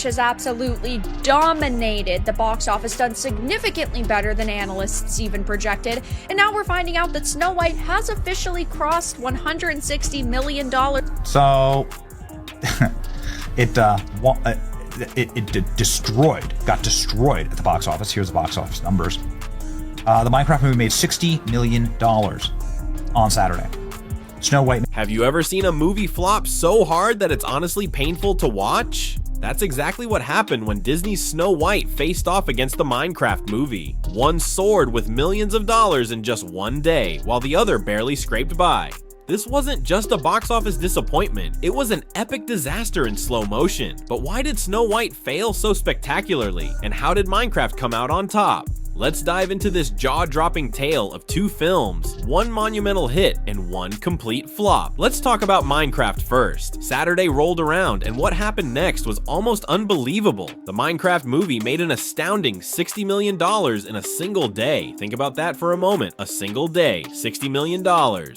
which has absolutely dominated the box office, done significantly better than analysts even projected. And now we're finding out that Snow White has officially crossed $160 million. So, it got destroyed at the box office. Here's the box office numbers. The Minecraft movie made $60 million on Saturday. Snow White. Have you ever seen a movie flop so hard that it's honestly painful to watch? That's exactly what happened when Disney's Snow White faced off against the Minecraft movie. One soared with millions of dollars in just one day, while the other barely scraped by. This wasn't just a box office disappointment, it was an epic disaster in slow motion. But why did Snow White fail so spectacularly, and how did Minecraft come out on top? Let's dive into this jaw-dropping tale of two films, one monumental hit and one complete flop. Let's talk about Minecraft first. Saturday rolled around and what happened next was almost unbelievable. The Minecraft movie made an astounding $60 million in a single day. Think about that for a moment. A single day, $60 million.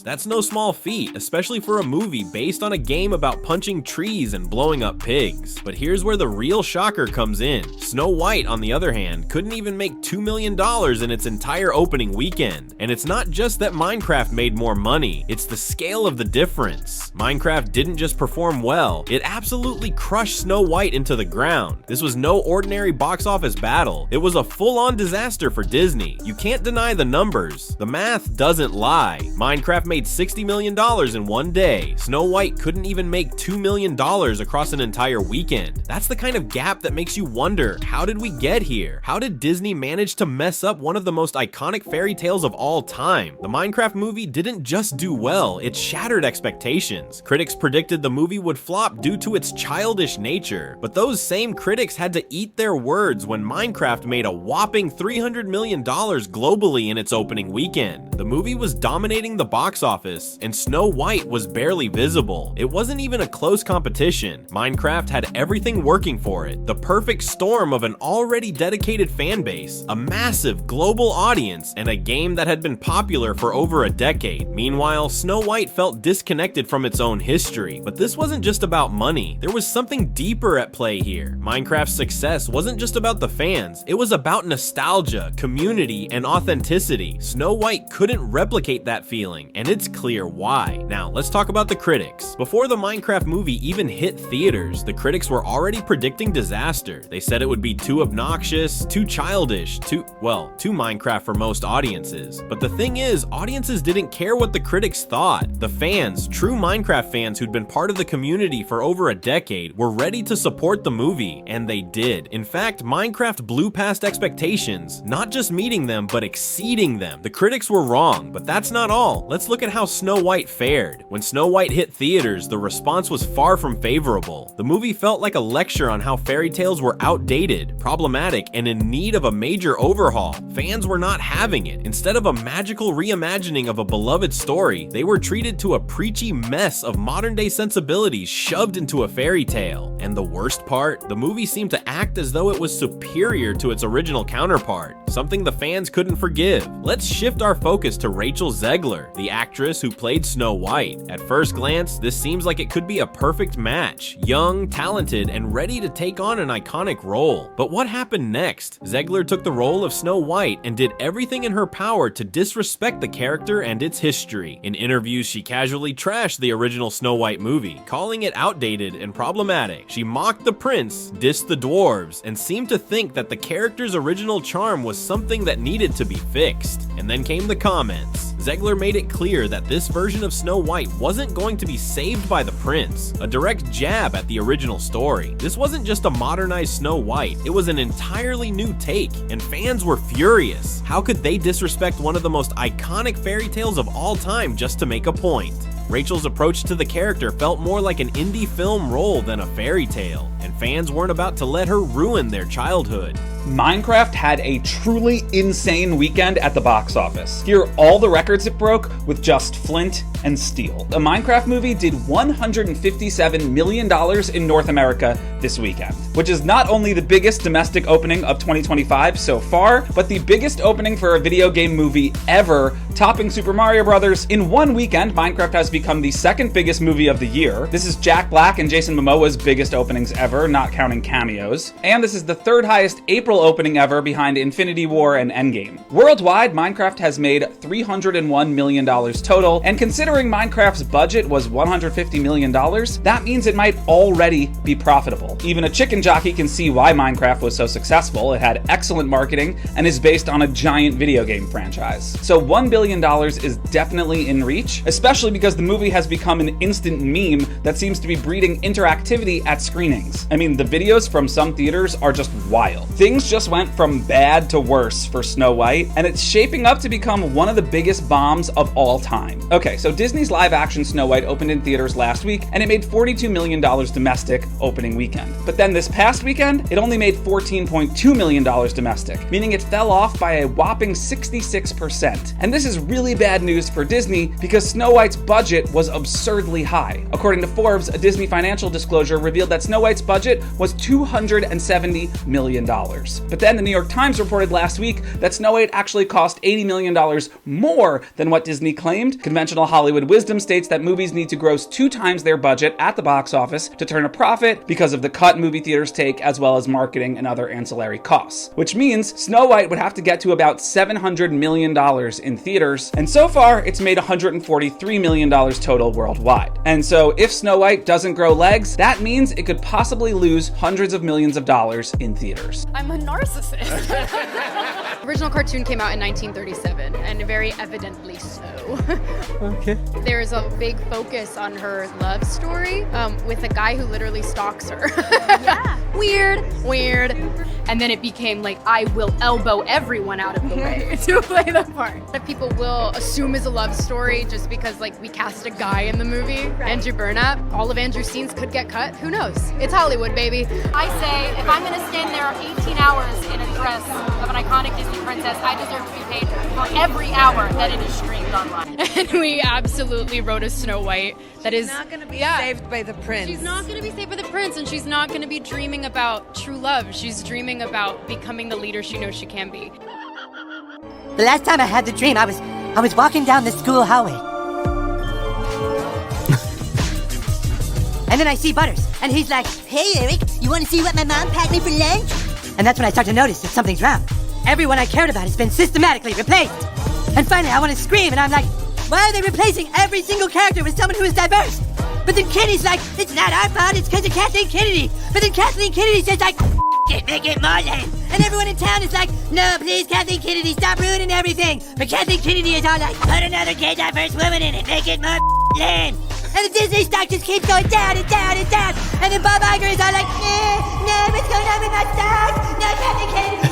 That's no small feat, especially for a movie based on a game about punching trees and blowing up pigs. But here's where the real shocker comes in. Snow White, on the other hand, couldn't even make $2 million in its entire opening weekend. And it's not just that Minecraft made more money, it's the scale of the difference. Minecraft didn't just perform well, it absolutely crushed Snow White into the ground. This was no ordinary box office battle, it was a full-on disaster for Disney. You can't deny the numbers, the math doesn't lie. Minecraft made $60 million in one day, Snow White couldn't even make $2 million across an entire weekend. That's the kind of gap that makes you wonder, how did we get here? How did Disney manage to mess up one of the most iconic fairy tales of all time? The Minecraft movie didn't just do well, it shattered expectations. Critics predicted the movie would flop due to its childish nature, but those same critics had to eat their words when Minecraft made a whopping $300 million globally in its opening weekend. The movie was dominating the box office, and Snow White was barely visible. It wasn't even a close competition. Minecraft had everything working for it, the perfect storm of an already dedicated fan base, a massive global audience, and a game that had been popular for over a decade. Meanwhile, Snow White felt disconnected from its own history. But this wasn't just about money. There was something deeper at play here. Minecraft's success wasn't just about the fans. It was about nostalgia, community, and authenticity. Snow White couldn't replicate that feeling, and it's clear why. Now, let's talk about the critics. Before the Minecraft movie even hit theaters, the critics were already predicting disaster. They said it would be too obnoxious, too childish, too Minecraft for most audiences. But the thing is, audiences didn't care what the critics thought. The fans, true Minecraft fans who'd been part of the community for over a decade, were ready to support the movie, and they did. In fact, Minecraft blew past expectations, not just meeting them, but exceeding them. The critics were wrong, but that's not all. Let's look at how Snow White fared. When Snow White hit theaters, the response was far from favorable. The movie felt like a lecture on how fairy tales were outdated, problematic, and in need of a major overhaul. Fans were not having it. Instead of a magical reimagining of a beloved story, they were treated to a preachy mess of modern-day sensibilities shoved into a fairy tale. And the worst part, the movie seemed to act as though it was superior to its original counterpart, something the fans couldn't forgive. Let's shift our focus to Rachel Zegler, the actress who played Snow White. At first glance, this seems like it could be a perfect match. Young, talented, and ready to take on an iconic role. But what happened next? Zegler took the role of Snow White and did everything in her power to disrespect the character and its history. In interviews, she casually trashed the original Snow White movie, calling it outdated and problematic. She mocked the prince, dissed the dwarves, and seemed to think that the character's original charm was something that needed to be fixed. And then came the comments. Zegler made it clear that this version of Snow White wasn't going to be saved by the prince, a direct jab at the original story. This wasn't just a modernized Snow White, it was an entirely new take, and fans were furious. How could they disrespect one of the most iconic fairy tales of all time just to make a point? Rachel's approach to the character felt more like an indie film role than a fairy tale, and fans weren't about to let her ruin their childhood. Minecraft had a truly insane weekend at the box office. Here are all the records it broke with just Flint and steal. The Minecraft movie did $157 million in North America this weekend, which is not only the biggest domestic opening of 2025 so far, but the biggest opening for a video game movie ever, topping Super Mario Bros. In one weekend, Minecraft has become the second biggest movie of the year. This is Jack Black and Jason Momoa's biggest openings ever, not counting cameos. And this is the third highest April opening ever, behind Infinity War and Endgame. Worldwide, Minecraft has made $301 million total, and considering Minecraft's budget was $150 million, that means it might already be profitable. Even a chicken jockey can see why Minecraft was so successful. It had excellent marketing and is based on a giant video game franchise. So $1 billion is definitely in reach, especially because the movie has become an instant meme that seems to be breeding interactivity at screenings. I mean, the videos from some theaters are just wild. Things just went from bad to worse for Snow White, and it's shaping up to become one of the biggest bombs of all time. Okay, so Disney's live-action Snow White opened in theaters last week, and it made $42 million domestic opening weekend. But then this past weekend, it only made $14.2 million domestic, meaning it fell off by a whopping 66%. And this is really bad news for Disney because Snow White's budget was absurdly high. According to Forbes, a Disney financial disclosure revealed that Snow White's budget was $270 million. But then the New York Times reported last week that Snow White actually cost $80 million more than what Disney claimed. Conventional Hollywood wisdom states that movies need to gross 2 times their budget at the box office to turn a profit because of the cut movie theaters take, as well as marketing and other ancillary costs. Which means Snow White would have to get to about $700 million in theaters, and so far it's made $143 million total worldwide. And so if Snow White doesn't grow legs, that means it could possibly lose hundreds of millions of dollars in theaters. I'm a narcissist. The original cartoon came out in 1937, and very evidently so. Okay. There's a big focus on her love story with a guy who literally stalks her. Yeah. Weird. And then it became like, I will elbow everyone out of the way to play the part. That people will assume is a love story just because like we cast a guy in the movie, right. Andrew Burnap. All of Andrew's scenes could get cut. Who knows? It's Hollywood, baby. I say, if I'm gonna stand there 18 hours in a dress of an iconic Disney princess, I deserve to be paid for every hour that it is streamed online. And we absolutely wrote a Snow White that is not going to be saved by the prince. She's not going to be saved by the prince, and she's not going to be dreaming about true love. She's dreaming about becoming the leader she knows she can be. The last time I had the dream, I was walking down the school hallway. And then I see Butters, and he's like, "Hey Eric, you want to see what my mom packed me for lunch?" And that's when I start to notice that something's wrong. Everyone I cared about has been systematically replaced. And finally I want to scream, and I'm like, why are they replacing every single character with someone who is diverse? But then Kenny's like, it's not our fault, it's because of Kathleen Kennedy. But then Kathleen Kennedy says like, make it more lame. And everyone in town is like, no, please, Kathleen Kennedy, stop ruining everything. But Kathleen Kennedy is all like, put another gay diverse woman in it, make it more lame. And the Disney stock just keeps going down and down and down. And then Bob Iger is all like, no, what's going on with my stock? No, Kathleen Kennedy.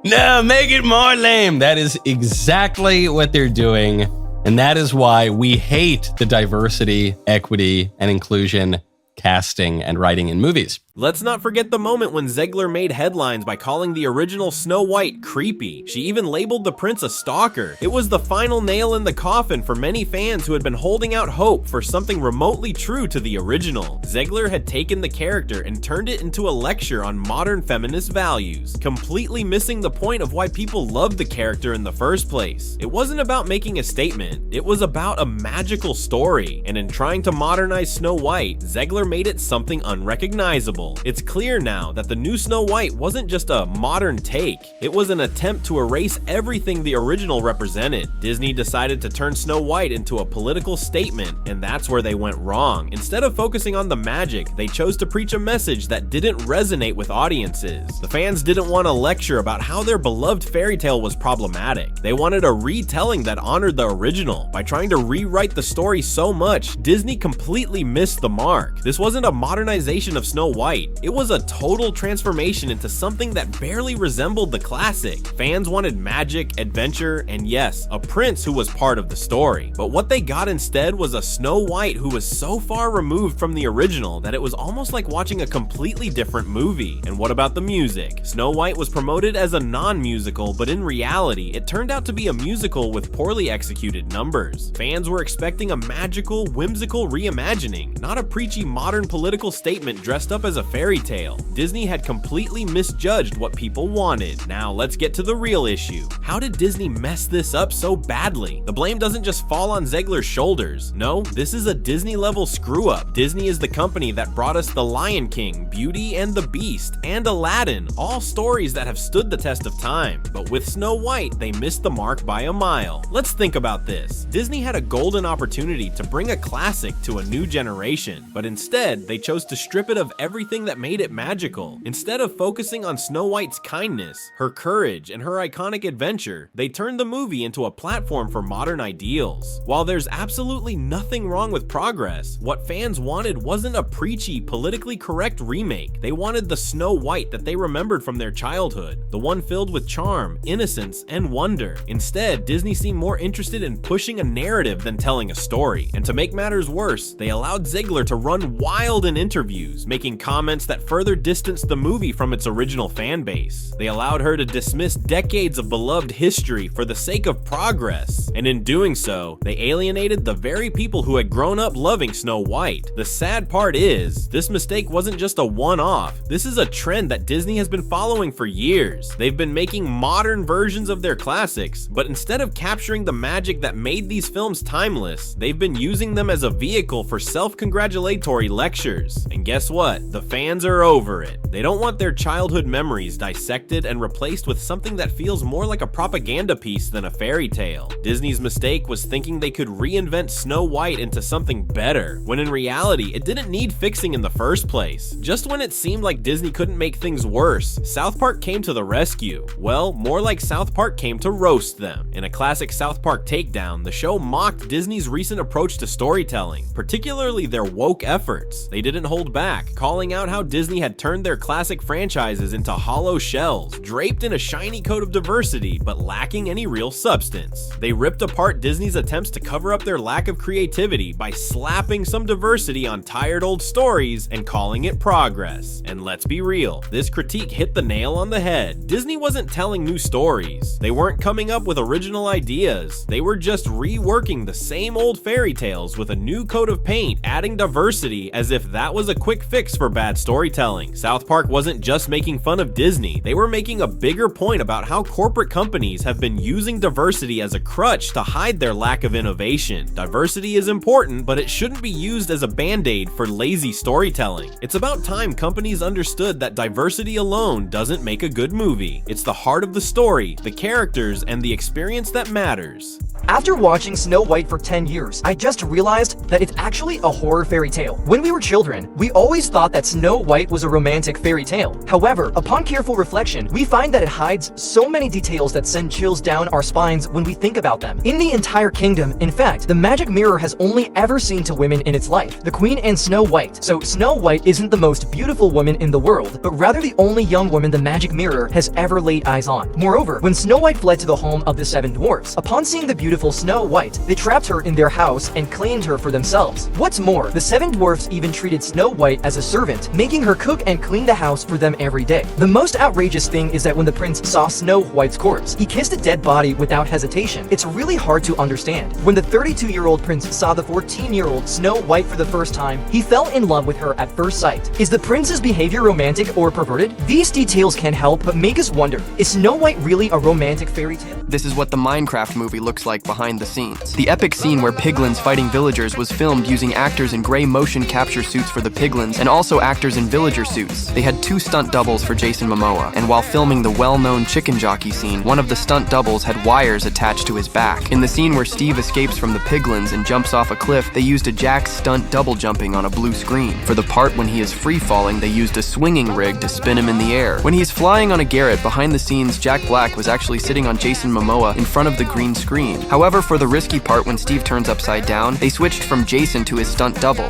No, make it more lame. That is exactly what they're doing. And that is why we hate the diversity, equity, and inclusion casting and writing in movies. Let's not forget the moment when Zegler made headlines by calling the original Snow White creepy. She even labeled the prince a stalker. It was the final nail in the coffin for many fans who had been holding out hope for something remotely true to the original. Zegler had taken the character and turned it into a lecture on modern feminist values, completely missing the point of why people loved the character in the first place. It wasn't about making a statement, it was about a magical story, and in trying to modernize Snow White, Zegler made it something unrecognizable. It's clear now that the new Snow White wasn't just a modern take, it was an attempt to erase everything the original represented. Disney decided to turn Snow White into a political statement, and that's where they went wrong. Instead of focusing on the magic, they chose to preach a message that didn't resonate with audiences. The fans didn't want a lecture about how their beloved fairy tale was problematic. They wanted a retelling that honored the original. By trying to rewrite the story so much, Disney completely missed the mark. This wasn't a modernization of Snow White, White. It was a total transformation into something that barely resembled the classic. Fans wanted magic, adventure, and yes, a prince who was part of the story. But what they got instead was a Snow White who was so far removed from the original that it was almost like watching a completely different movie. And what about the music? Snow White was promoted as a non-musical, but in reality, it turned out to be a musical with poorly executed numbers. Fans were expecting a magical, whimsical reimagining, not a preachy modern political statement dressed up as a fairy tale. Disney had completely misjudged what people wanted. Now let's get to the real issue. How did Disney mess this up so badly? The blame doesn't just fall on Zegler's shoulders. No, this is a Disney-level screw-up. Disney is the company that brought us The Lion King, Beauty and the Beast, and Aladdin, all stories that have stood the test of time. But with Snow White, they missed the mark by a mile. Let's think about this. Disney had a golden opportunity to bring a classic to a new generation, but instead, they chose to strip it of everything that made it magical. Instead of focusing on Snow White's kindness, her courage, and her iconic adventure, they turned the movie into a platform for modern ideals. While there's absolutely nothing wrong with progress, what fans wanted wasn't a preachy, politically correct remake. They wanted the Snow White that they remembered from their childhood, the one filled with charm, innocence, and wonder. Instead, Disney seemed more interested in pushing a narrative than telling a story. And to make matters worse, they allowed Zegler to run wild in interviews, making comments that further distanced the movie from its original fan base. They allowed her to dismiss decades of beloved history for the sake of progress. And in doing so, they alienated the very people who had grown up loving Snow White. The sad part is, this mistake wasn't just a one-off. This is a trend that Disney has been following for years. They've been making modern versions of their classics, but instead of capturing the magic that made these films timeless, they've been using them as a vehicle for self-congratulatory lectures. And guess what? The fans are over it. They don't want their childhood memories dissected and replaced with something that feels more like a propaganda piece than a fairy tale. Disney's mistake was thinking they could reinvent Snow White into something better, when in reality, it didn't need fixing in the first place. Just when it seemed like Disney couldn't make things worse, South Park came to the rescue. Well, more like South Park came to roast them. In a classic South Park takedown, the show mocked Disney's recent approach to storytelling, particularly their woke efforts. They didn't hold back, calling out how Disney had turned their classic franchises into hollow shells, draped in a shiny coat of diversity, but lacking any real substance. They ripped apart Disney's attempts to cover up their lack of creativity by slapping some diversity on tired old stories and calling it progress. And let's be real, this critique hit the nail on the head. Disney wasn't telling new stories. They weren't coming up with original ideas. They were just reworking the same old fairy tales with a new coat of paint, adding diversity as if that was a quick fix for bad storytelling. South Park wasn't just making fun of Disney. They were making a bigger point about how corporate companies have been using diversity as a crutch to hide their lack of innovation. Diversity is important, but it shouldn't be used as a band-aid for lazy storytelling. It's about time companies understood that diversity alone doesn't make a good movie. It's the heart of the story, the characters, and the experience that matters. After watching Snow White for 10 years, I just realized that it's actually a horror fairy tale. When we were children, we always thought that Snow White was a romantic fairy tale. However, upon careful reflection, we find that it hides so many details that send chills down our spines when we think about them. In the entire kingdom, in fact, the magic mirror has only ever seen two women in its life, the Queen and Snow White. So Snow White isn't the most beautiful woman in the world, but rather the only young woman the magic mirror has ever laid eyes on. Moreover, when Snow White fled to the home of the seven dwarfs, upon seeing the beautiful Snow White, they trapped her in their house and claimed her for themselves. What's more, the seven dwarfs even treated Snow White as a servant, making her cook and clean the house for them every day. The most outrageous thing is that when the prince saw Snow White's corpse, he kissed a dead body without hesitation. It's really hard to understand. When the 32-year-old prince saw the 14-year-old Snow White for the first time, he fell in love with her at first sight. Is the prince's behavior romantic or perverted? These details can't help but make us wonder, is Snow White really a romantic fairy tale? This is what the Minecraft movie looks like behind the scenes. The epic scene where piglins fighting villagers was filmed using actors in gray motion capture suits for the piglins and also actors in villager suits. They had two stunt doubles for Jason Momoa, and while filming the well-known chicken jockey scene, one of the stunt doubles had wires attached to his back. In the scene where Steve escapes from the piglins and jumps off a cliff, they used a Jack stunt double jumping on a blue screen. For the part when he is free-falling, they used a swinging rig to spin him in the air. When he is flying on a garret, behind the scenes, Jack Black was actually sitting on Jason Momoa in front of the green screen. However, for the risky part when Steve turns upside down, they switched from Jason to his stunt double.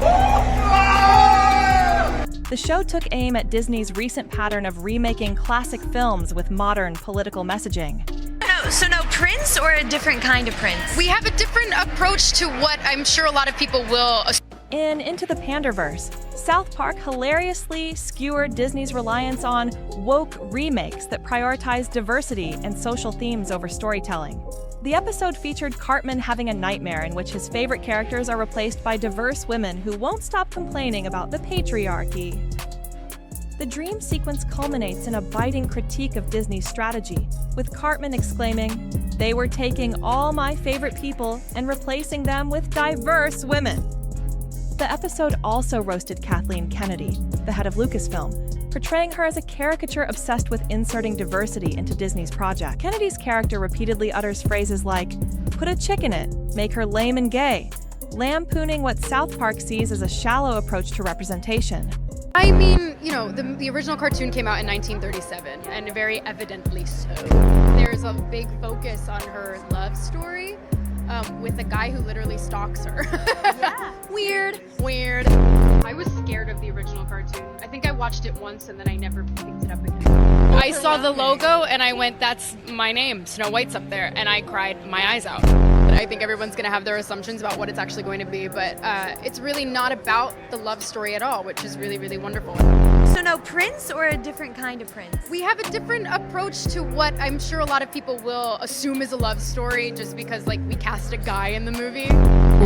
The show took aim at Disney's recent pattern of remaking classic films with modern political messaging. So no prince or a different kind of prince? We have a different approach to what I'm sure a lot of people will. In Into the Panderverse, South Park hilariously skewered Disney's reliance on woke remakes that prioritize diversity and social themes over storytelling. The episode featured Cartman having a nightmare in which his favorite characters are replaced by diverse women who won't stop complaining about the patriarchy. The dream sequence culminates in a biting critique of Disney's strategy, with Cartman exclaiming, "They were taking all my favorite people and replacing them with diverse women." The episode also roasted Kathleen Kennedy, the head of Lucasfilm, portraying her as a caricature obsessed with inserting diversity into Disney's project. Kennedy's character repeatedly utters phrases like, "Put a chick in it, make her lame and gay," lampooning what South Park sees as a shallow approach to representation. I mean, you know, the original cartoon came out in 1937, and very evidently so. There's a big focus on her love story with a guy who literally stalks her. Yeah. Weird. I was scared of the original cartoon. I think I watched it once and then I never picked it up again. I saw the logo and I went, that's my name, Snow White's up there, and I cried my eyes out. But I think everyone's gonna have their assumptions about what it's actually going to be, but it's really not about the love story at all, which is really, really wonderful. So no prince or a different kind of prince? We have a different approach to what I'm sure a lot of people will assume is a love story just because, like, we cast a guy in the movie.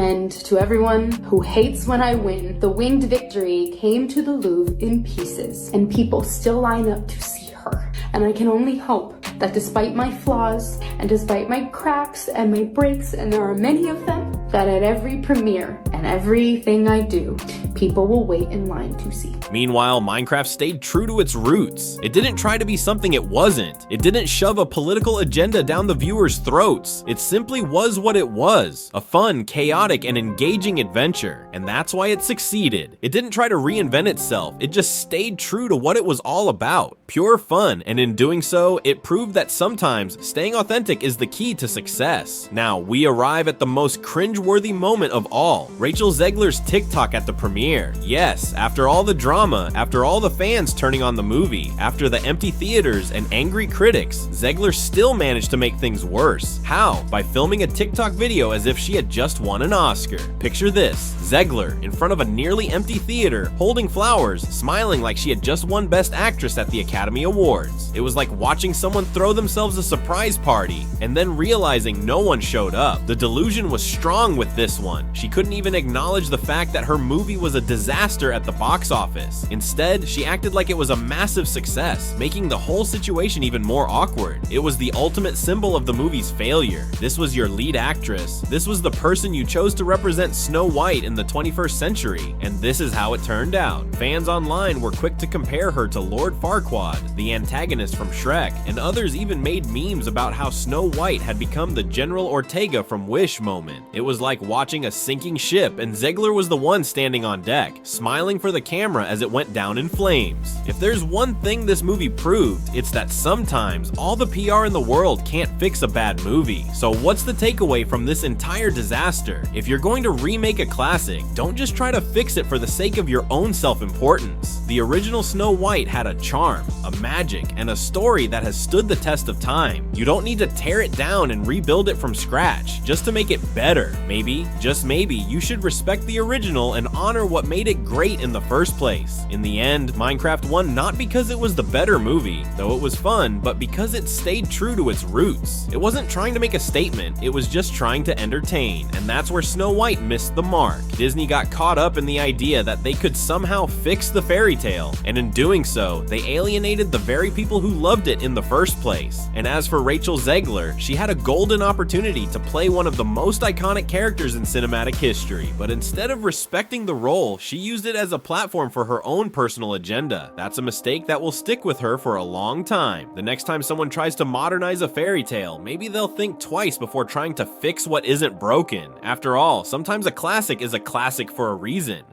And to everyone who hates when I win, the winged victory came to the Louvre in pieces, and people still line up to see her. And I can only hope that despite my flaws, and despite my cracks and my breaks, and there are many of them, that at every premiere and everything I do, people will wait in line to see. Meanwhile, Minecraft stayed true to its roots. It didn't try to be something it wasn't. It didn't shove a political agenda down the viewers' throats. It simply was what it was, a fun, chaotic, and engaging adventure. And that's why it succeeded. It didn't try to reinvent itself. It just stayed true to what it was all about. Pure fun, and in doing so, it proved that sometimes staying authentic is the key to success. Now, we arrive at the most cringe-worthy moment of all, Rachel Zegler's TikTok at the premiere. Yes, after all the drama, after all the fans turning on the movie, after the empty theaters and angry critics, Zegler still managed to make things worse. How? By filming a TikTok video as if she had just won an Oscar. Picture this, Zegler in front of a nearly empty theater, holding flowers, smiling like she had just won Best Actress at the Academy Awards. It was like watching someone throw themselves a surprise party and then realizing no one showed up. The delusion was strong with this one. She couldn't even acknowledge the fact that her movie was a disaster at the box office. Instead, she acted like it was a massive success, making the whole situation even more awkward. It was the ultimate symbol of the movie's failure. This was your lead actress. This was the person you chose to represent Snow White in the 21st century, and this is how it turned out. Fans online were quick to compare her to Lord Farquaad, the antagonist from Shrek, and others even made memes about how Snow White had become the General Ortega from Wish moment. It was like watching a sinking ship, and Zegler was the one standing on deck, smiling for the camera as it went down in flames. If there's one thing this movie proved, it's that sometimes all the PR in the world can't fix a bad movie. So what's the takeaway from this entire disaster? If you're going to remake a classic, don't just try to fix it for the sake of your own self-importance. The original Snow White had a charm, a magic, and a story that has stood the test of time. You don't need to tear it down and rebuild it from scratch just to make it better. Maybe, just maybe, you should respect the original and honor what made it great in the first place. In the end, Minecraft won not because it was the better movie, though it was fun, but because it stayed true to its roots. It wasn't trying to make a statement, it was just trying to entertain, and that's where Snow White missed the mark. Disney got caught up in the idea that they could somehow fix the fairy tale, and in doing so, they alienated the very people who loved it in the first place. And as for Rachel Zegler, she had a golden opportunity to play one of the most iconic characters in cinematic history, but instead of respecting the role, she used it as a platform for her own personal agenda. That's a mistake that will stick with her for a long time. The next time someone tries to modernize a fairy tale, maybe they'll think twice before trying to fix what isn't broken. After all, sometimes a classic is a classic for a reason.